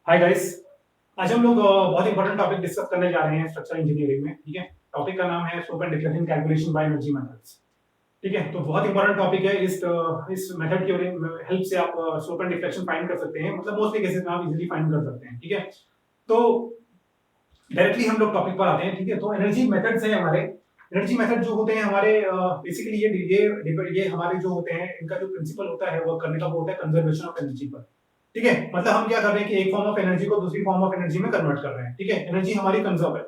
Hi guys. आज हम लोग बहुत इंपॉर्टेंट टॉपिक डिस्कस करने जा रहे हैं स्ट्रक्चरल इंजीनियरिंग में। ठीक है, टॉपिक का नाम है slope and deflection calculation by energy methods. ठीक है, तो बहुत इंपॉर्टेंट टॉपिक है। इस मेथड की हेल्प से आप स्लोप एंड डिफ्लेक्शन फाइंड कर सकते हैं, मतलब मोस्टली केसेस में आप इजीली फाइंड कर सकते हैं। ठीक है, तो डायरेक्टली हम लोग टॉपिक पर आते हैं। ठीक है, तो एनर्जी मेथड्स है हमारे। एनर्जी मेथड जो होते हैं हमारे बेसिकली ये हमारे जो होते हैं, इनका जो प्रिंसिपल होता है वर्क करने का वो होता है कंजर्वेशन ऑफ एनर्जी पर। ठीक है, मतलब हम क्या कर रहे हैं कि एक फॉर्म ऑफ एनर्जी को दूसरी फॉर्म ऑफ एनर्जी में कन्वर्ट कर रहे हैं। ठीक है, एनर्जी हमारी कंजर्व है।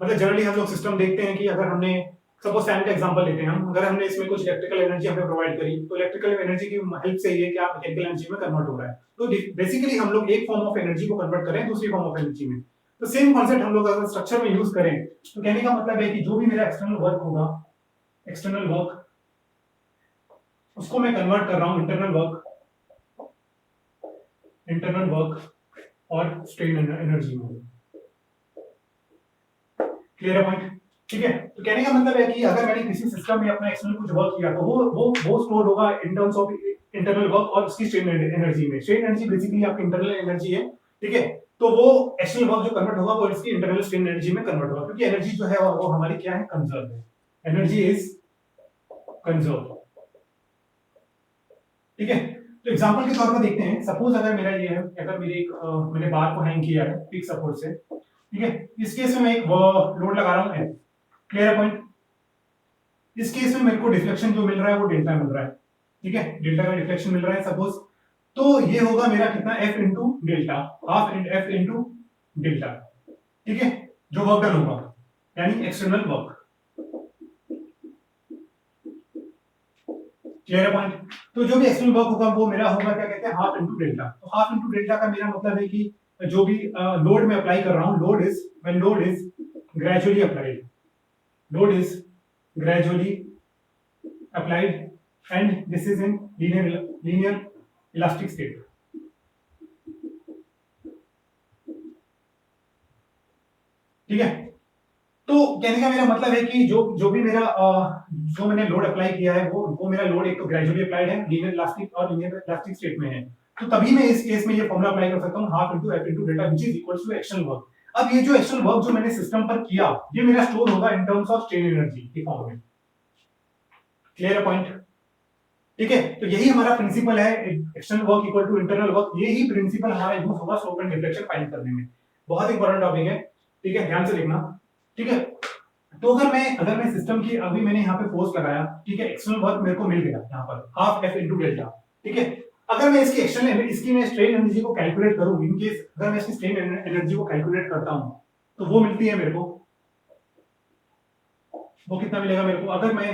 मतलब जनरली हम लोग सिस्टम देखते हैं कि अगर हमने सपोज फैन का एग्जांपल लेते हैं हम, अगर हमने इसमें कुछ इलेक्ट्रिकल एनर्जी हमें प्रोवाइड करी, तो इलेक्ट्रिकल एनर्जी की हेल्प से ये क्या मैकेनिकल एनर्जी में कन्वर्ट हो रहा है। तो बेसिकली हम लोग एक फॉर्म ऑफ एनर्जी को कन्वर्ट करें दूसरी फॉर्म ऑफ एनर्जी में। तो सेम कॉन्सेप्ट हम लोग अगर स्ट्रक्चर में यूज करें, तो कहने का मतलब है कि जो भी मेरा एक्सटर्नल वर्क होगा, एक्सटर्नल वर्क, उसको मैं कन्वर्ट कर रहा हूं इंटरनल वर्क और स्ट्रेन एनर्जी में। क्लियर है पॉइंट? ठीक है, तो कहने का मतलब है कि अगर मैंने किसी सिस्टम में अपना एक्सटर्नल कुछ वर्क किया, तो वो स्टोर होगा in terms of internal work और उसकी स्ट्रेन एनर्जी में। स्ट्रेन एनर्जी बेसिकली आपकी इंटरनल एनर्जी है। ठीक है, तो वो एक्सटर्नल वर्क जो कन्वर्ट होगा वो इसकी इंटरनल स्ट्रेन एनर्जी में कन्वर्ट होगा, क्योंकि एनर्जी जो है वो हमारी क्या है, कंजर्व है। Energy is conserve. ठीक है, तो एग्जांपल के तौर पर देखते हैं। सपोज अगर मेरा ये है, अगर मैंने बार को हैंग किया है पिक सपोर्ट से। ठीक है, इस केस में मैं एक लोड लगा रहा हूं। Clear point? इस केस में मेरे को डिफ्लेक्शन जो मिल रहा है वो डेल्टा मिल रहा है। ठीक है, डेल्टा का डिफ्लेक्शन मिल रहा है सपोज। तो ये होगा मेरा कितना, F into delta, half F into delta. ठीक है, जो वर्क डन होगा यानी एक्सटर्नल वर्क। Clear point? तो जो भी एक्सटर्नल वर्क होगा वो मेरा होगा क्या कहते हैं, हाफ इंटू डेल्टा। तो हाफ इंटू डेल्टा का मेरा मतलब है कि जो भी लोड में अप्लाई कर रहा हूं, load is gradually applied, load is gradually applied and this is in linear elastic state. ठीक है, तो कहने का मेरा मतलब है कि जो भी मेरा जो मैंने लोड अप्लाई किया है वो मेरा लोड एक तो ग्रेजुअली अप्लाइड है, लीनियर इलास्टिक और लीनियर इलास्टिक स्टेट में है। तो तभी मैं इस केस में ये फॉर्मूला अप्लाई कर सकता हूं, half into F into delta which is equals to external work. अब ये जो एक्सटर्नल वर्क जो मैंने सिस्टम पर किया, ये मेरा स्टोर होगा in terms of strain energy की फॉर्म में। Clear point? ठीक है, तो यही हमारा प्रिंसिपल है, external work equal to internal work. यही प्रिंसिपल हमारा यूज होगा स्लोप एंड डिफ्लेक्शन फाइंड करने में। बहुत इंपॉर्टेंट टॉपिक है। ठीक है, ध्यान से देखना। ठीक है, तो अगर मैं सिस्टम की, अभी मैंने यहाँ पे फोर्स लगाया, ठीक है, एक्सटर्नल वर्क मेरे को मिल गया यहाँ पर हाफ एफ इंटू डेल्टा। ठीक है, अगर मैं इसकी मैं स्ट्रेन एनर्जी को कैलकुलेट करूं, इन केस अगर मैं इसकी स्ट्रेन एनर्जी को कैलकुलेट करता हूं, तो वो मिलती है मेरे को, वो कितना मिलेगा मेरे को, अगर मैं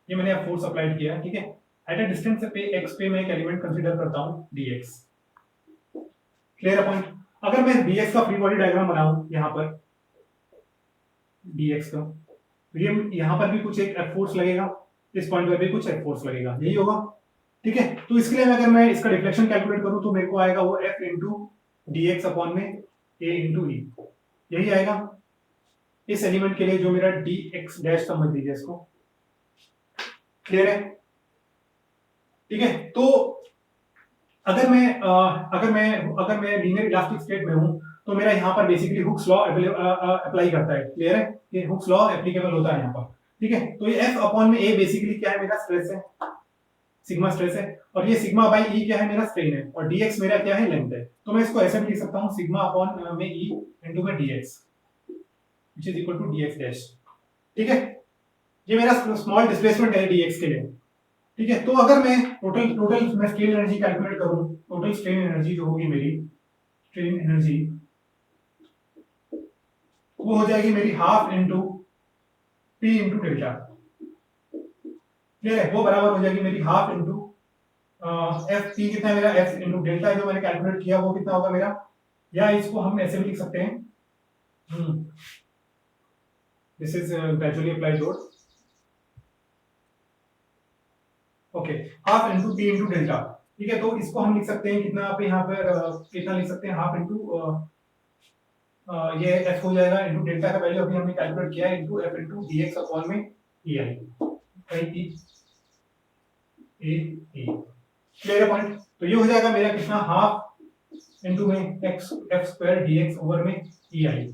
ये मैंने फोर्स अप्लाइड किया। ठीक है, एट अ डिस्टेंस पे एक्स पे मैं एक एलिमेंट कंसीडर करता हूं dx। Clear point? अगर मैं dx का फ्री बॉडी डायग्राम बनाऊं यहाँ पर, dx का, तो ये यहाँ पर भी कुछ एक एफ फोर्स लगेगा, इस पॉइंट पर भी कुछ एफ फोर्स लगेगा, यही होगा। ठीक है, तो इसके लिए अगर मैं इसका डिफ्लेक्शन कैलकुलेट करूं, तो मेरे को आएगा वो F into D x upon में ए इंटू ई, यही आएगा इस एलिमेंट के लिए, जो मेरा डी एक्स डैश समझ लीजिए इसको। क्लियर है? ठीक है, तो अगर मैं लीनियर इलास्टिक स्टेट में हूं, तो मेरा यहाँ पर बेसिकली हुक्स लॉ अप्लाई करता है। क्लियर है? ये हुक्स लॉ एप्लीकेबल होता है यहाँ पर। ठीक है, तो ये एफ अपॉन में ए बेसिकली क्या है, मेरा स्ट्रेस है, सिग्मा स्ट्रेस है, और ये सिग्मा बाई ई क्या है, मेरा स्ट्रेन है, और डीएक्स मेरा क्या है, लेंथ है। तो मैं इसको ऐसे भी लिख सकता हूँ, सिग्मा अपॉन में ई इनटू में dx which is equal to dx dash. ठीक है, ये मेरा स्मॉल डिस्प्लेसमेंट है डीएक्स के लिए। ठीक है, तो अगर मैं टोटल मैं स्ट्रेन एनर्जी कैलकुलेट करूं, टोटल स्ट्रेन एनर्जी जो होगी मेरी, स्ट्रेन एनर्जी वो हो जाएगी मेरी half into P into delta. Clear है? वो बराबर हो जाएगी मेरी हाफ इंटू एफ पी, कितना है मेरा, एफ इंटू डेल्टा जो मैंने कैलकुलेट किया वो कितना होगा मेरा, या इसको हम ऐसे भी लिख सकते हैं, this is gradually applied load. Okay, half into P into delta. ठीक है, तो इसको हम लिख सकते हैं कितना, आप यहाँ पर कितना लिख सकते हैं, हाफ इंटू ये एफ हो जाएगा इंटू डेल्टा का वैल्यू अभी हमने कैलकुलेट किया है, into F into dx upon में ई आई, ए ई। क्लियर है पॉइंट? तो ये हो जाएगा मेरा कितना, हाफ इनटू में X F square dx over में ई आई,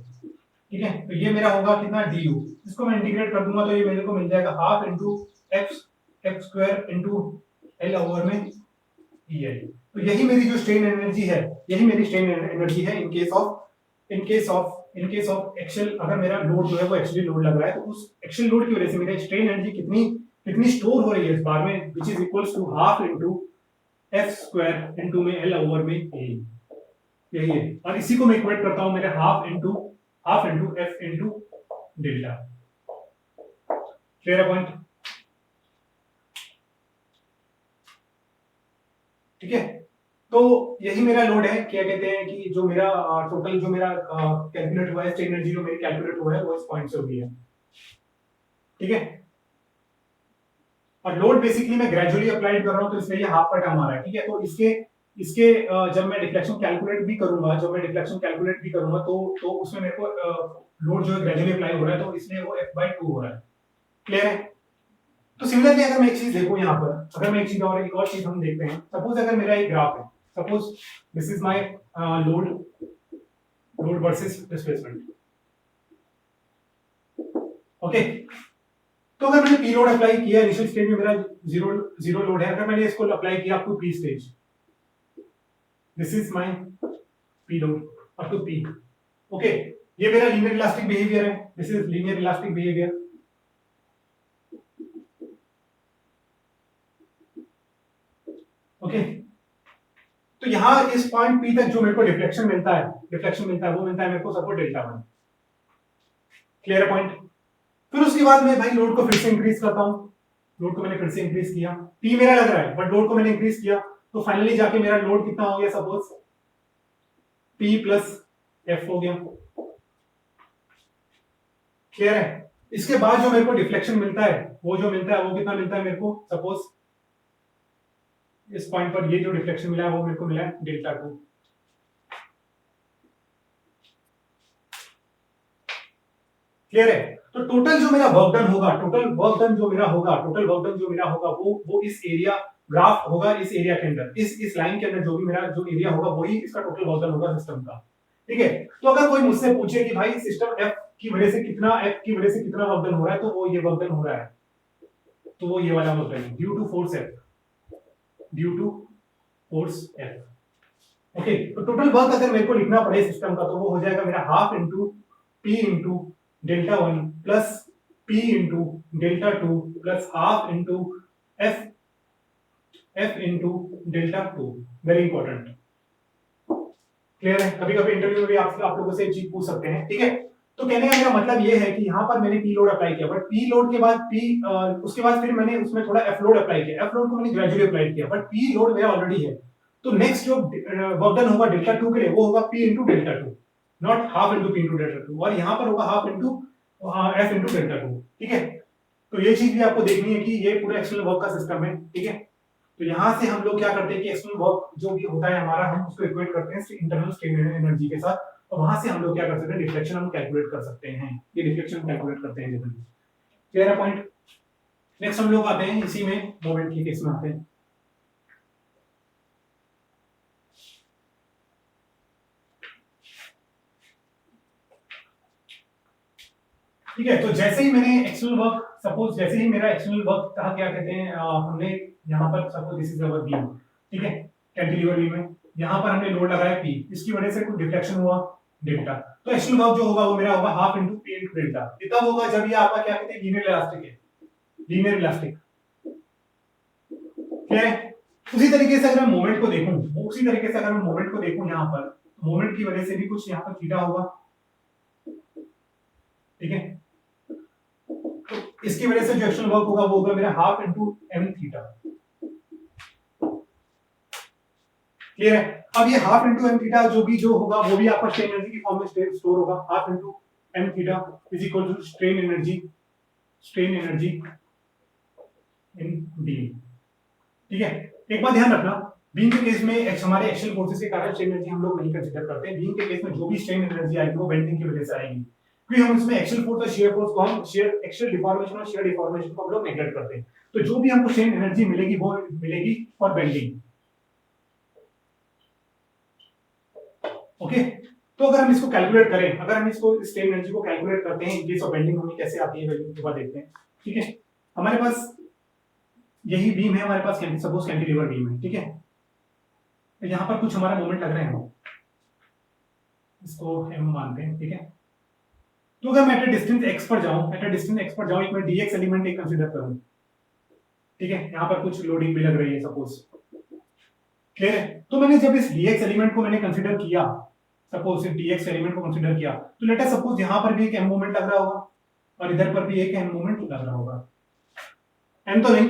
ठीक है। तो ये मेरा होगा कितना, डी यू। इसको मैं इंटीग्रेट कर दूंगा तो ये मेरे को मिल जाएगा half into x x square into L over में ई आई। तो यही मेरी जो स्ट्रेन एनर्जी है, यही मेरी स्ट्रेन एनर्जी है इन केस ऑफ एक्चुअल, अगर मेरा लोड जो है वो एक्चुअली लोड लग रहा है, तो उस एक्चुअल लोड की वजह से मेरी स्ट्रेन एनर्जी कितनी कितनी स्टोर हो रही है इस बार में, which is equals to half into F square into में एल ओवर में ए, यही है। और इसी को मैं इक्वेट करता हूं मेरे half into F into delta. Clear है पॉइंट? ठीक है। तो यही मेरा लोड है, क्या कहते हैं कि जो मेरा टोटल जो मेरा कैलकुलेट हुआ है, स्ट्रेन एनर्जी जो मेरी कैलकुलेट हुआ है वो इस पॉइंट से हुई है, ठीक है। और लोड बेसिकली मैं ग्रेजुअली अप्लाइड कर रहा हूं, तो इसलिए ये हाफ का टर्म आ रहा है, ठीक है। तो इसके जब मैं डिफ्लेक्शन कैलकुलेट भी करूंगा, तो उसमें मेरे को लोड जो है ग्रेजुअली अप्लाई हो रहा है, तो इसलिए वो f/2 हो रहा है। क्लियर है? तो सिमिलरली अगर मैं एक चीज देखूं यहाँ पर, अगर मैं एक और चीज हम देखते हैं, सपोज अगर मेरा एक ग्राफ है, suppose this is my load versus displacement, okay. तो अगर मैंने पी लोड अप्लाई किया, इनिशियल स्टेज में मेरा जीरो लोड है, अगर मैंने इसको अप्लाई किया up to P stage, this is my P load up to P, okay. ये मेरा लीनियर इलास्टिक बिहेवियर है, this is linear elastic behaviour, okay. तो यहां इस पॉइंट पी तक जो मेरे को डिफ्लेक्शन मिलता है वो मिलता है मेरे को सपोर्ट डेल्टा 1। Clear point? फिर उसके बाद मैं भाई लोड को फिर से इंक्रीज करता हूं, लोड को मैंने फिर से इंक्रीज किया, पी मेरा लग रहा है बट लोड को मैंने इंक्रीज किया, तो फाइनली जाके मेरा लोड कितना हो गया, सपोज पी प्लस एफ हो गया। क्लियर है? इसके बाद जो मेरे को डिफ्लेक्शन मिलता है वो कितना मिलता है मेरे को, सपोज इस पॉइंट पर ये जो डिफ्लेक्शन मिला है वो मेरे को मिला है डेल्टा 2। क्लियर है? तो टोटल जो मेरा वर्क डन होगा, वो इस एरिया ग्राफ होगा, इस एरिया के अंदर, इस लाइन के अंदर जो भी मेरा जो एरिया होगा वही इसका टोटल वर्क डन होगा सिस्टम का, ठीक है। तो अगर कोई मुझसे पूछे कि भाई सिस्टम एफ की वजह से कितना वर्क डन हो रहा है, तो वो ये वर्क डन हो रहा है, तो वो ये वाला वर्क डन है due to force F, okay. तो टोटल वर्क अगर मेरे को लिखना पड़े सिस्टम का, तो वो हो जाएगा मेरा half into P into delta 1 plus P into delta 2 plus half into F into delta 2। Very important. Clear है? कभी कभी इंटरव्यू में भी आप लोगों से एक चीज पूछ सकते हैं, ठीक है। तो कहने का मेरा मतलब ये है कि यहाँ पर मैंने पी लोड अप्लाई किया, बट पी लोड के बाद उसके बाद फिर मैंने उसमें थोड़ा एफ लोड अप्लाई किया, एफ लोड को मैंने ग्रेजुअली अप्लाई किया, बट पी लोड मेरा ऑलरेडी है। तो नेक्स्ट जो वर्क डन होगा डेल्टा 2 के लिए, वो होगा P into delta 2, not half into P into delta 2, और यहाँ पर होगा half into F into delta 2, ठीक है। तो ये चीज भी आपको देखनी है कि ये पूरा एक्सटर्नल वर्क का सिस्टम है, ठीक है। तो यहाँ से हम लोग क्या करते हैं कि एक्सटर्नल वर्क जो भी होता है हमारा, हम उसको इक्वेट करते हैं इंटरनल स्ट्रेन एनर्जी के साथ, और वहां से हम लोग क्या कर सकते हैं, डिफ्लेक्शन हम कैलकुलेट कर सकते हैं, ये डिफ्लेक्शन कैलकुलेट करते हैं जनरली। क्लियर है पॉइंट? नेक्स्ट हम लोग आते हैं इसी में मोमेंट के केस में आते हैं। ठीक है। तो जैसे ही मैंने एक्सटर्नल वर्क, सपोज जैसे ही मेरा एक्सटर्नल वर्क का क्या कहते हैं, हमने यहाँ पर suppose this is our beam, ठीक है, कैंटिलीवर बीम में, यहाँ पर हमने लोड लगाया पी, इसकी वजह से कुछ डिफ्लेक्शन हुआ डेल्टा, तो एक्सटर्नल वर्क जो होगा वो मेरा होगा half into P into delta. ये तब होगा जब ये आपका क्या कहते हैं, लीनियर इलास्टिक है, लीनियर इलास्टिक। क्या है? उसी तरीके से अगर मैं मोमेंट को देखूं, यहाँ पर मोमेंट की वजह से भी कुछ यहाँ पर थीटा होगा, ठीक है। तो इसकी वजह से जो एक्शनल वर्क होगा वो होगा मेरा half into M theta. Clear है? अब ये हाफ इनटू एम थीटा जो होगा वो भी आपका स्ट्रेन एनर्जी की फॉर्म में स्टोर होगा, half into M theta is equal to strain energy in beam, ठीक है। एक बात ध्यान रखना, बीम के केस में हमारे एक्शियल फोर्सेस के कारण स्ट्रेन एनर्जी हम लोग नहीं कंसीडर करते। बीम के केस में जो भी स्ट्रेन एनर्जी आएगी वो बेंडिंग की वजह से आएगी, क्योंकि हम इसमें एक्शियल फोर्स और शियर फोर्स को हम एक्शियल डिफॉर्मेशन और शियर डिफॉर्मेशन को हम लोग नेगलेक्ट करते हैं। तो जो भी हमको स्ट्रेन एनर्जी मिलेगी वो मिलेगी फॉर बेंडिंग, ओके, तो अगर हम इसको कैलकुलेट करें, अगर हम इसको स्ट्रेन एनर्जी को कैलकुलेट करते हैं इन केस ऑफ बेंडिंग, हमें कैसे आती है वैल्यू दोबारा देखते हैं। ठीक है, हमारे पास यही बीम है, हमारे पास सपोज कैंटिलीवर बीम है। ठीक है, तो यहाँ पर कुछ हमारा मोमेंट लग रहे हैं, इसको m मानते हैं। ठीक है, तो अगर मैं एट डिस्टेंस x पर जाऊं, एक मैं dx एलिमेंट एक कंसीडर करूं। ठीक है, यहाँ पर कुछ लोडिंग भी लग रही है सपोज, क्लियर है। तो मैंने जब इस dx एलिमेंट को मैंने कंसीडर किया, सपोज इस dx एलिमेंट को कंसीडर किया, तो लेट अस सपोज यहाँ पर भी एक m मोमेंट लग रहा होगा और इधर पर भी एक m मोमेंट लग रहा होगा। m तो नहीं,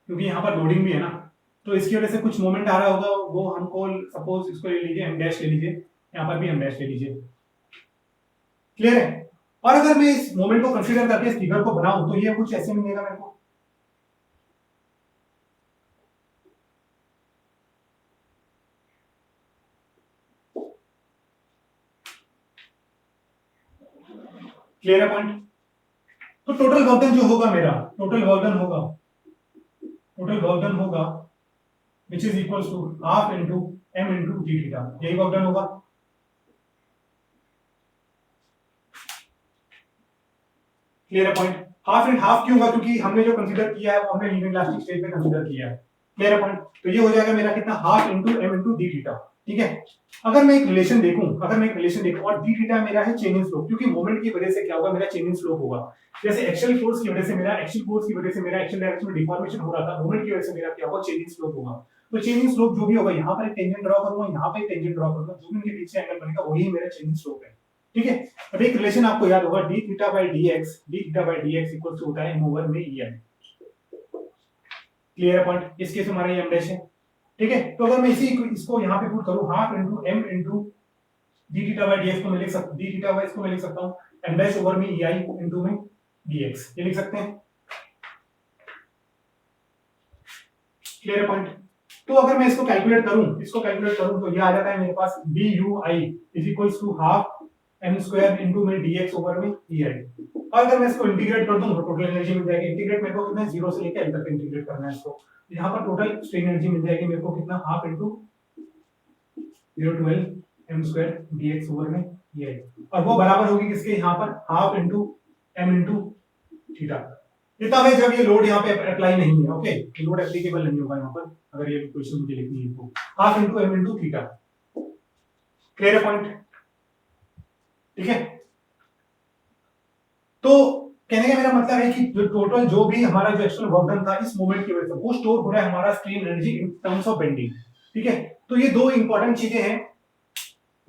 क्योंकि यहाँ पर लोडिंग भी है ना, तो इसकी वजह से कुछ मोमेंट आ रहा होगा, वो हमको सपोज इसको ले लीजिए m डैश ले लीजिए, यहाँ पर भी m डैश ले लीजिए, क्लियर है। और अगर मैं इस मोमेंट को कंसीडर करके इस फिगर को बनाऊं तो ये कुछ ऐसे मिलेगा मेरे को, क्लियर है पॉइंट। तो टोटल वर्क जो होगा मेरा, टोटल वर्क होगा which is equals to half into m into d theta, यही वर्क डन होगा। क्लियर है पॉइंट। हाफ एंड हाफ क्यों होगा, क्योंकि हमने जो कंसीडर किया है वो हमने लीनियर इलास्टिक स्टेट में कंसीडर किया है। क्लियर है पॉइंट। तो ये हो जाएगा मेरा कितना, half into m into d theta. ठीक है, अगर मैं एक रिलेशन देखूं और d थीटा मेरा है चेंजिंग स्लोप, क्योंकि मोमेंट की वजह से क्या होगा, मेरा चेंजिंग स्लोप होगा। जैसे एक्सियल फोर्स की वजह से मेरा एक्सियल डायरेक्शन में डिफॉर्मेशन हो रहा था, मोमेंट की वजह से मेरा क्या होगा, चेंजिंग स्लोप होगा। तो चेंजिंग स्लोप जो भी होगा, यहाँ पर एक टेंजेंट ड्रॉ करूंगा, यहाँ पर एक टेंजेंट ड्रॉ करूंगा, जो भी इनके बीच में एंगल बनेगा वही मेरा चेंजिंग स्लोप है। ठीक है, अब एक रिलेशन आपको याद होगा, d theta by dx equal to होता है m ओवर में ei। क्लियर है पॉइंट। इस केस में हमारा ये m डैश है। ठीक है, तो अगर मैं इसको यहाँ पे पुट करूं, half into m into d theta by dx को मैं लिख सकता हूं, d थीटा बाय इसको मैं लिख सकता हूं m डैश ओवर में ei इनटू में dx, ये लिख सकते हैं। क्लियर है पॉइंट। तो अगर मैं इसको कैलकुलेट करूं तो ये आ जाता है मेरे पास dui is equals to half m square into में dx ओवर में ei। और अगर मैं इसको इंटीग्रेट कर दूं तो टोटल एनर्जी मिल जाएगी। इंटीग्रेट मेरे को कितना, 0 से लेकर l तक इंटीग्रेट करना है इसको। यहाँ पर टोटल स्ट्रेन एनर्जी मिल जाएगी मेरे को कितना, half into 0 to l m square dx over में ei, और वो बराबर होगी किसके, यहाँ पर half into m into theta. ये तब है जब ये लोड यहाँ पे अप्लाई नहीं है। ओके, लोड एप्लीकेबल नहीं होगा यहाँ पर, अगर ये इक्वेशन मुझे लिखनी है तो half into m into theta. Clear है पॉइंट। ठीक है, तो कहने का मेरा मतलब है कि जो टोटल जो भी हमारा जो एक्सटर्नल वर्क डन था इस मोमेंट की वजह से, वो स्टोर हो रहा है हमारा strain energy in terms of bending. ठीक है, तो ये दो इंपॉर्टेंट चीजें हैं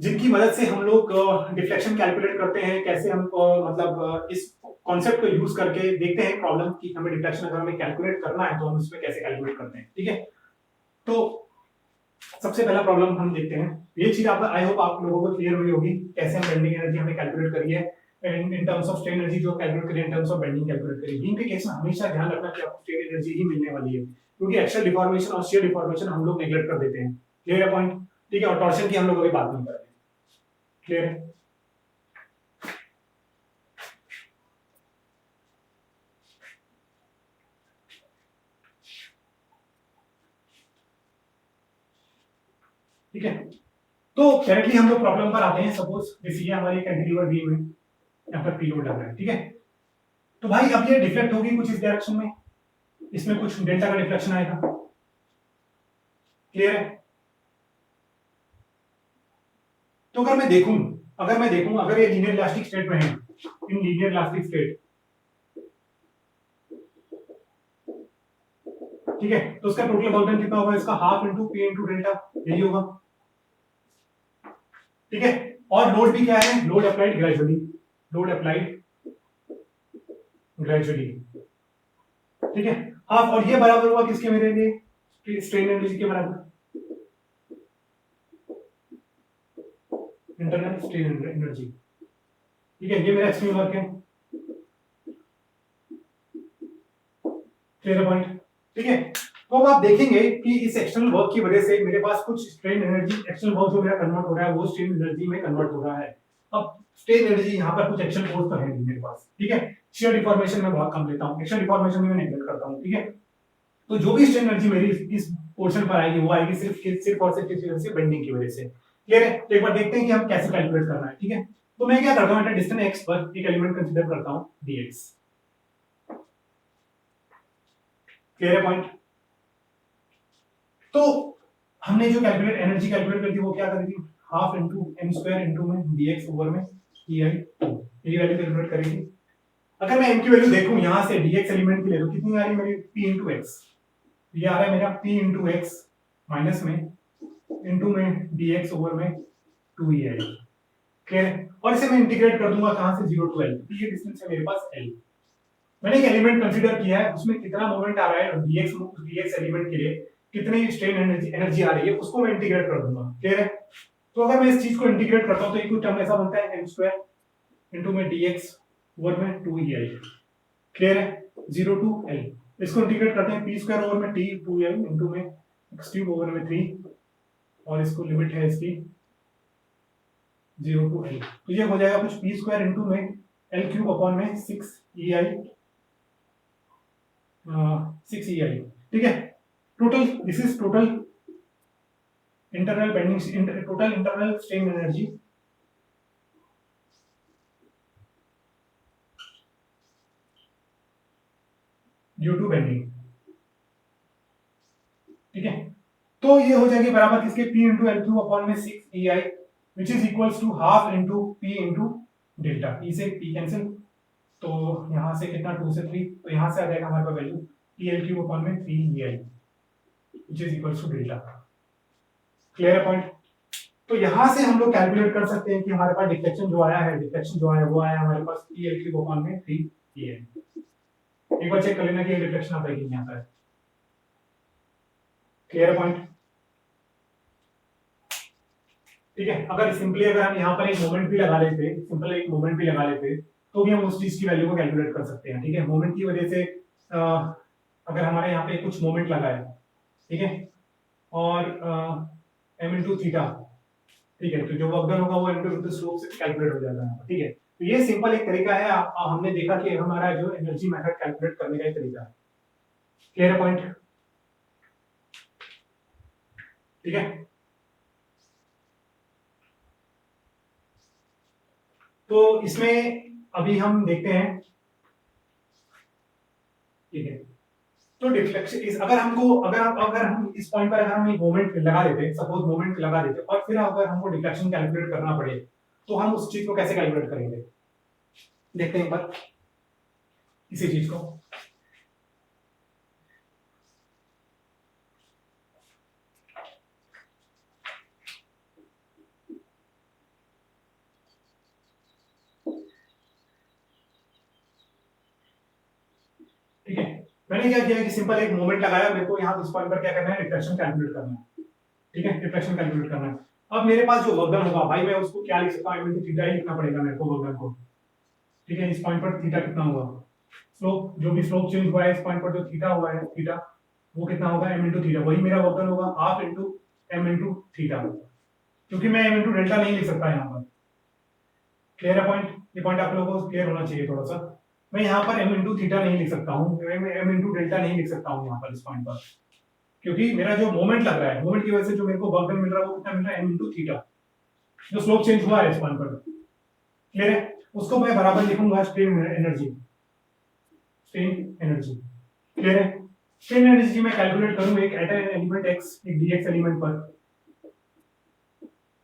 जिनकी मदद से हम लोग डिफ्लेक्शन कैलकुलेट करते हैं। कैसे हम मतलब इस कॉन्सेप्ट को यूज करके देखते हैं प्रॉब्लम की, हमें डिफ्लेक्शन अगर हमें कैलकुलेट करना है तो हम उसमें कैसे कैलकुलेट करते हैं। ठीक है, तो सबसे पहला प्रॉब्लम हम देखते हैं। ये चीज आप, आई होप आप लोगों को क्लियर हुई होगी कैसे हम बेंडिंग एनर्जी हमें कैलकुलेट करी है इन टर्म्स ऑफ स्ट्रेन एनर्जी, जो कैलकुलेट करी इन टर्म्स ऑफ बेंडिंग कैलकुलेट करी। बीम के केस में हमेशा ध्यान रखना कि आपको स्ट्रेन एनर्जी ही मिलने वाली है, क्योंकि एक्सियल डिफॉर्मेशन और शियर डिफॉर्मेशन हम लोग नेग्लेक्ट कर देते हैं। क्लियर है पॉइंट। ठीक है, और टॉर्शन की हम लोग अभी बात नहीं कर रहे। क्लियर है। ठीक है, तो डायरेक्टली हम लोग प्रॉब्लम पर आते हैं। सपोज जैसे ये हमारी कैंटिलीवर बीम है, यहाँ पर पीलोड लग रहा है। ठीक है, तो भाई अब ये डिफ्लेक्ट होगी कुछ इस डायरेक्शन में, इसमें कुछ डेल्टा का डिफ्लेक्शन आएगा। क्लियर है। तो अगर मैं देखूं अगर ये लीनियर इलास्टिक स्टेट में है, इन लीनियर इलास्टिक स्टेट, ठीक है, तो उसका टोटल वर्क डन कितना होगा, इसका half into p into delta, यही होगा। ठीक है, और लोड भी क्या है, लोड अप्लाइड ग्रेजुअली। ठीक है, हाफ, और ये बराबर हुआ किसके, मेरे लिए स्ट्रेन एनर्जी के बराबर, इंटरनल स्ट्रेन एनर्जी। ठीक है, ये मेरा एक्सटर्नल वर्क है। Clear point. ठीक है, तो अब आप देखेंगे कि इस एक्सटर्नल वर्क की वजह से मेरे पास कुछ स्ट्रेन एनर्जी, एक्सटर्नल वर्क जो मेरा कन्वर्ट हो रहा है वो स्ट्रेन एनर्जी में कन्वर्ट हो रहा है। अब स्ट्रेन एनर्जी यहाँ पर कुछ एक्शन फोर्स तो है नहीं मेरे पास। ठीक है, शियर डिफॉर्मेशन में बहुत कम लेता हूँ, एक्शन डिफॉर्मेशन में नेगलेक्ट करता हूँ। ठीक है, तो जो भी स्ट्रेन एनर्जी मेरी इस पोर्शन पर आएगी, वो आएगी सिर्फ और सिर्फ किसी वजह से, बेंडिंग की वजह से। क्लियर है? तो एक बार देखते हैं कि हम कैसे कैलकुलेट करना है। ठीक है, तो मैं क्या करता हूँ, एट डिस्टेंस x पर एक एलिमेंट कंसीडर करता हूँ dx। क्लियर है पॉइंट? तो हमने जो कैलकुलेट एनर्जी कैलकुलेट करी थी वो क्या करी थी, half into M square into में dx ओवर में ei, ये वैल्यू कैलकुलेट करी थी। अगर मैं m की वैल्यू देखूं यहां से dx एलिमेंट की ले लो, कितनी आ रही है मेरी, p इंटू एक्स। ये आ रहा है मेरा p इंटू एक्स माइनस में इंटू में dx ओवर में 2ei। क्लियर है? और इसे मैं इंटीग्रेट कर दूंगा कहां से, 0 टू l। ये डिस्टेंस है मेरे पास l। मैंने एक एलिमेंट कंसीडर किया है, उसमें कितना मोमेंट आ रहा है dx एलिमेंट के लिए, कितनी स्ट्रेन एनर्जी आ रही है, उसको मैं इंटीग्रेट कर दूंगा। क्लियर है? तो अगर मैं इस चीज को इंटीग्रेट करता हूं तो एक टर्म ऐसा बनता है m स्क्वायर इंटू में dx ओवर में 2ei। क्लियर है? 0 टू l। इसको इंटीग्रेट करते हैं, p स्क्वायर ओवर में t 2l इंटू में x क्यूब ओवर में 3, और इसको लिमिट है इसकी 0 टू l। तो ये हो जाएगा कुछ p स्क्वायर इंटू में l क्यूब अपॉन में 6ei, 6ei। ठीक है, total, this is total internal bending, total internal strain energy due to bending. ठीक है, तो ये हो जाएगी बराबर किसके, p into L cube upon में 6ei, which is equals to half into p into delta. E से p कैंसिल, तो यहां से कितना, 2 से 3, तो यहां से आ जाएगा हमारे पास value p L cube upon में 3ei, which is equals to delta. Clear है पॉइंट? तो यहां से हम लोग कैलकुलेट कर सकते हैं कि हमारे पास डिफ्लेक्शन जो आया है, डिफ्लेक्शन जो आया वो आया हमारे पास p एल क्यूब अपॉन में 3ei। एक बार चेक कर लेना कि ये डिफ्लेक्शन आता है कि नहीं आता है। Clear point? ठीक है, अगर सिंपली अगर हम यहाँ पर एक मोमेंट भी लगा लेते, सिंपल एक मोमेंट भी लगा लेते, तो भी हम उस चीज की वैल्यू को कैलकुलेट कर सकते हैं। ठीक है, मोमेंट की वजह से अगर हमारे यहाँ पे कुछ मोमेंट लगा है, ठीक है, और m इंटू थीटा, ठीक है, तो जो वर्क डन होगा वो m इंटू स्लोप से कैलकुलेट हो जाता है। ठीक है, तो ये सिंपल एक तरीका है, हमने देखा कि हमारा जो एनर्जी मेथड कैलकुलेट करने का एक तरीका है। Clear point? ठीक है, तो इसमें अभी हम देखते हैं। ठीक है, तो डिफ्लेक्शन इस, अगर हम इस पॉइंट पर अगर हम एक मोमेंट लगा देते, सपोज मोमेंट लगा देते, और फिर अगर हमको डिफ्लेक्शन कैलकुलेट करना पड़े, तो हम उस चीज को कैसे कैलकुलेट करेंगे, देखते हैं एक बार इसी चीज को। ठीक है, मैंने क्या किया कि सिंपल एक मोमेंट लगाया, मेरे को यहाँ इस पॉइंट पर क्या करना है, रिफ्लेक्शन कैलकुलेट करना है। ठीक है, रिफ्लेक्शन कैलकुलेट करना है। अब मेरे पास जो वर्क डन होगा भाई, मैं उसको क्या लिख सकता हूँ, m थीटा ही लिखना पड़ेगा मेरे को वर्क डन को। ठीक है, इस पॉइंट पर थीटा कितना होगा, स्लोप, जो भी स्लोप चेंज हुआ है इस पॉइंट पर जो थीटा हुआ है, थीटा वो कितना होगा, m इंटू थीटा, वही मेरा वर्क डन होगा, half into m into theta, क्योंकि मैं m इंटू डेल्टा नहीं लिख सकता यहाँ पर। क्लियर है पॉइंट? ये पॉइंट आप लोगों को क्लियर होना चाहिए थोड़ा सा। मैं यहाँ पर m इंटू थीटा नहीं लिख सकता हूँ, m इंटू डेल्टा नहीं लिख सकता हूँ यहाँ पर इस पॉइंट पर, क्योंकि मेरा जो मोमेंट लग रहा है, मोमेंट की वजह से जो मेरे को वर्क डन मिल रहा है वो कितना मिल रहा है, m इंटू थीटा, जो स्लोप चेंज हुआ है इस पॉइंट पर। क्लियर है? उसको मैं बराबर लिखूंगा strain energy, strain energy. Clear है? स्ट्रेन एनर्जी मैं कैलकुलेट करूं एक एट एलिमेंट x, एक dx एलिमेंट पर,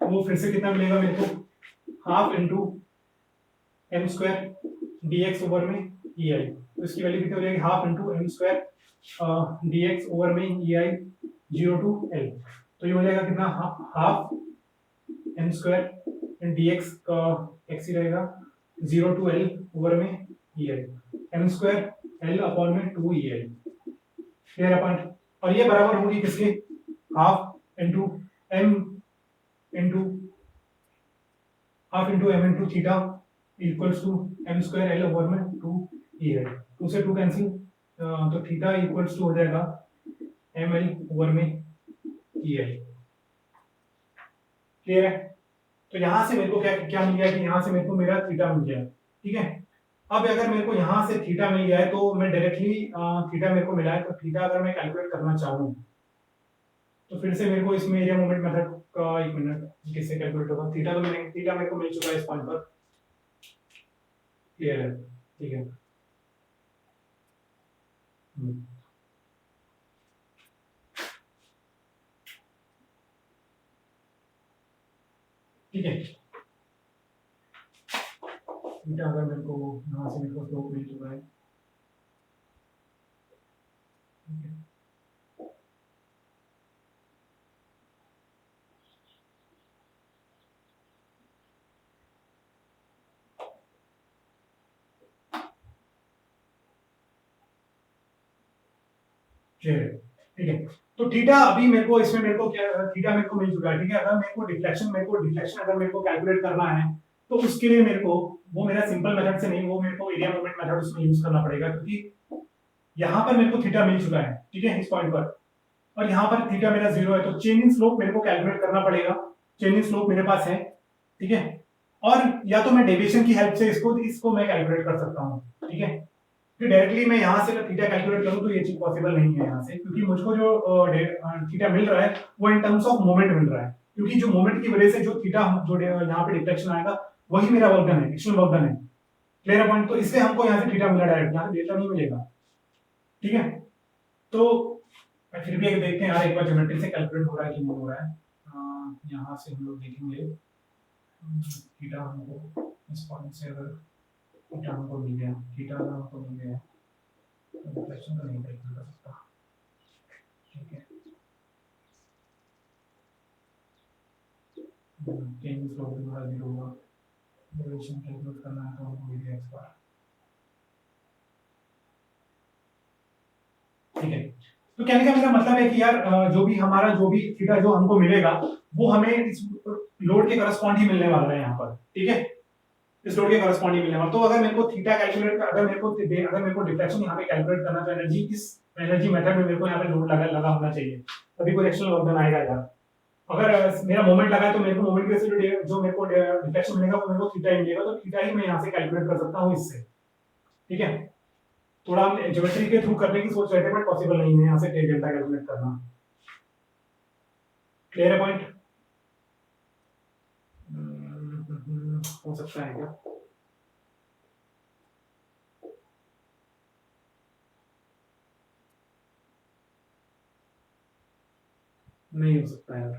वो फिर से कितना मिलेगा मेरे को, half into M square dx over में ei, तो इसकी वैल्यू कितनी हो जाएगी, half into M square dx over में ei 0 टू l। तो ये हो जाएगा कितना, हाफ एम स्क्वायर dx का x ही रहेगा 0 टू l ओवर में ei, m square l upon में 2ei। क्लियर है पॉइंट? और ये बराबर होगी किसके, half into m into half into m into theta equals to m square l over में 2ei, 2 से 2 कैंसिल, तो थीटा इक्वल्स टू हो जाएगा ml ओवर में ei। क्लियर है? तो यहां से मेरे को क्या क्या मिल गया कि यहां से मेरे को मेरा थीटा मिल गया। ठीक है, अब अगर मेरे को यहां से थीटा मिल गया है तो मैं डायरेक्टली, थीटा मेरे को मिला है, तो थीटा अगर मैं कैलकुलेट करना चाहूँ, तो फिर से मेरे को इसमें एरिया मोमेंट मेथड का, एक मिनट, किससे कैलकुलेट होगा? थीटा तो मैंने, थीटा मेरे को मिल चुका है इस पॉइंट पर, क्लियर है, ठीक है। ठीक है, थीटा अगर मेरे को यहाँ से मेरे को स्लोप मिल चुका है, ठीक है। ठीक है, तो थीटा अभी मेरे को इसमें, मेरे को क्या, थीटा मेरे को मिल चुका है, ठीक है। अगर मेरे को डिफ्लेक्शन अगर मेरे को कैलकुलेट करना है, तो उसके लिए मेरे को, वो मेरा सिंपल मेथड से नहीं, वो मेरे को एरिया मोमेंट मेथड उसमें यूज करना पड़ेगा, क्योंकि यहाँ पर मेरे को थीटा मिल चुका है, ठीक है, इस पॉइंट पर, और यहाँ पर थीटा मेरा 0 है, तो चेंज इन स्लोप मेरे को कैलकुलेट करना पड़ेगा। चेंज इन स्लोप मेरे पास है, ठीक है, और या तो मैं डेविएशन की हेल्प से इसको इसको मैं कैलकुलेट कर सकता हूँ, ठीक है। फिर डायरेक्टली मैं यहाँ से अगर थीटा कैलकुलेट करूँ तो ये चीज पॉसिबल नहीं है यहाँ से, क्योंकि मुझको जो थीटा मिल रहा है वो इन टर्म्स ऑफ मोमेंट मिल रहा है, क्योंकि जो मोमेंट की वजह से जो थीटा जो यहाँ पे डिफ्लेक्शन आएगा वही मेरा वर्क डन है, एक्चुअल वर्क डन है, क्लियर पॉइंट। तो इसलिए हमको यहाँ से थीटा मिला डायरेक्ट, यहाँ से डेल्टा नहीं मिलेगा, ठीक है। तो फिर भी एक देखते हैं यार, एक बार ज्योमेट्री से कैलकुलेट हो रहा है कि नहीं हो रहा है। यहाँ से हम लोग देखेंगे थीटा हमको इस पॉइंट से, अगर थीटा हमको मिल गया, थीटा अगर हमको मिल गया तो डिफ्लेक्शन तो नहीं कैलकुलेट कर सकता, ठीक है। चेंज स्लोप भी बड़ा 0 होगा, डेविएशन कैलकुलेट करना है तो हमको मिल गया x बार, ठीक है। तो कहने का मेरा मतलब है कि यार जो भी हमारा, जो भी थीटा जो हमको मिलेगा वो हमें इस लोड के करस्पॉन्ड ही मिलने वाला है यहाँ पर, ठीक है, इस लोड के करस्पॉन्ड ही मिलने वाला। तो अगर मेरे को थीटा कैलकुलेट, अगर मेरे को डिफ्लेक्शन यहाँ पे कैलकुलेट करना, तो एनर्जी, इस एनर्जी मेथड में मेरे को यहाँ पे लोड लगा होना चाहिए, तभी कोई एक्शनल वर्क डन आएगा यार। अगर मेरा मोमेंट लगा है तो मेरे को मोमेंट की वजह से जो मेरे को डिफ्लेक्शन मिलेगा वो मेरे को थीटा ही मिलेगा, तो थीटा ही मैं यहाँ से कैलकुलेट कर सकता हूँ इससे, ठीक है। थोड़ा हम ज्योमेट्री के थ्रू करने की सोच रहे थे, बट पॉसिबल नहीं है यहाँ से डेल्टा कैलकुलेट करना, क्लियर है पॉइंट? हो सकता है क्या? नहीं हो सकता यार,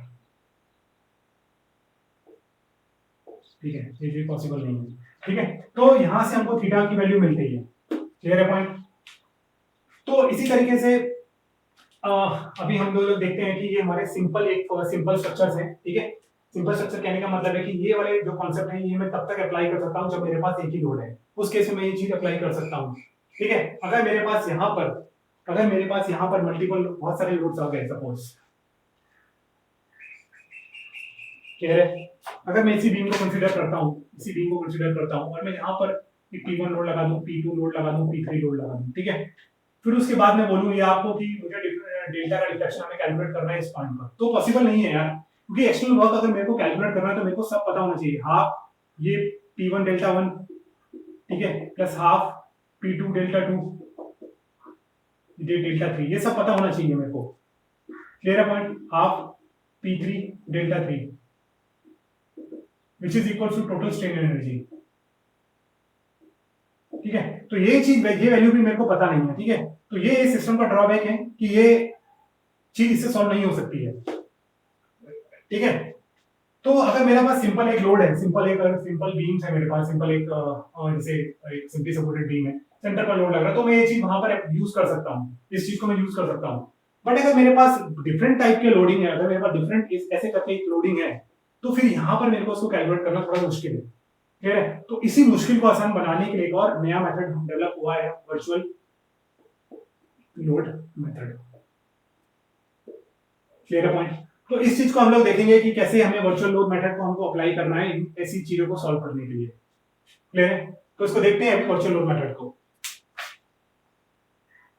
ठीक है, ये भी पॉसिबल नहीं है, ठीक है। तो यहाँ से हमको थीटा की वैल्यू मिलती है, क्लियर है पॉइंट? तो इसी तरीके से अभी हम लोग देखते हैं कि ये हमारे सिंपल स्ट्रक्चर्स हैं, ठीक है। सिंपल स्ट्रक्चर कहने का मतलब है कि ये वाले जो कॉन्सेप्ट है ये मैं तब तक अप्लाई कर सकता हूँ जब मेरे पास एक ही लोड है, उस केस में मैं ये चीज अप्लाई कर सकता हूँ, ठीक है। अगर मेरे पास यहाँ पर मल्टीपल, बहुत सारे लोड्स आ गए सपोज, क्लियर है। अगर मैं इसी बीम को कंसीडर करता हूँ और मैं यहाँ पर P1 लोड लगा दूं, P2 लोड लगा दूं, P3 लोड लगा दूं, ठीक है। फिर उसके बाद मैं बोलूँ ये आपको कि मुझे डेल्टा का डिफ्लेक्शन हमें कैलकुलेट करना है इस पॉइंट पर, तो पॉसिबल नहीं है यार, क्योंकि एक्सटर्नल वर्क अगर मेरे को कैलकुलेट करना है तो मेरे को सब पता होना चाहिए, हाफ ये P1 डेल्टा 1, ठीक है, प्लस हाफ P2 डेल्टा 2, ये डेल्टा 3, ये सब पता होना चाहिए मेरे को, क्लियर है point? Half P3 delta 3 which is equals to total strain energy, ठीक है। तो ये वैल्यू भी मेरे को पता नहीं है, ठीक है। तो ये इस सिस्टम का ड्रॉबैक है कि ये चीज इससे सॉल्व नहीं हो सकती है, ठीक है। तो अगर मेरे पास सिंपल एक लोड है, सिंपल बीम्स है मेरे पास, सिंपल एक जैसे एक सिंपली सपोर्टेड बीम है, सेंटर पर लोड लग रहा है, तो मैं ये चीज वहां पर यूज कर सकता हूँ, इस चीज को मैं यूज कर सकता हूँ। बट अगर मेरे पास डिफरेंट टाइप के लोडिंग है, अगर मेरे पास डिफरेंट ऐसे करके एक लोडिंग है, तो फिर यहाँ पर मेरे को उसको कैलकुलेट करना थोड़ा मुश्किल है, ठीक है। तो इसी मुश्किल को आसान बनाने के लिए एक और नया मेथड डेवलप हुआ है, वर्चुअल लोड मेथड, क्लियर है पॉइंट? तो इस चीज को हम लोग देखेंगे कि कैसे हमें वर्चुअल लोड मेथड को हमको अप्लाई करना है ऐसी चीजों को सॉल्व करने के लिए, क्लियर है? तो इसको देखते हैं अभी वर्चुअल लोड मेथड को।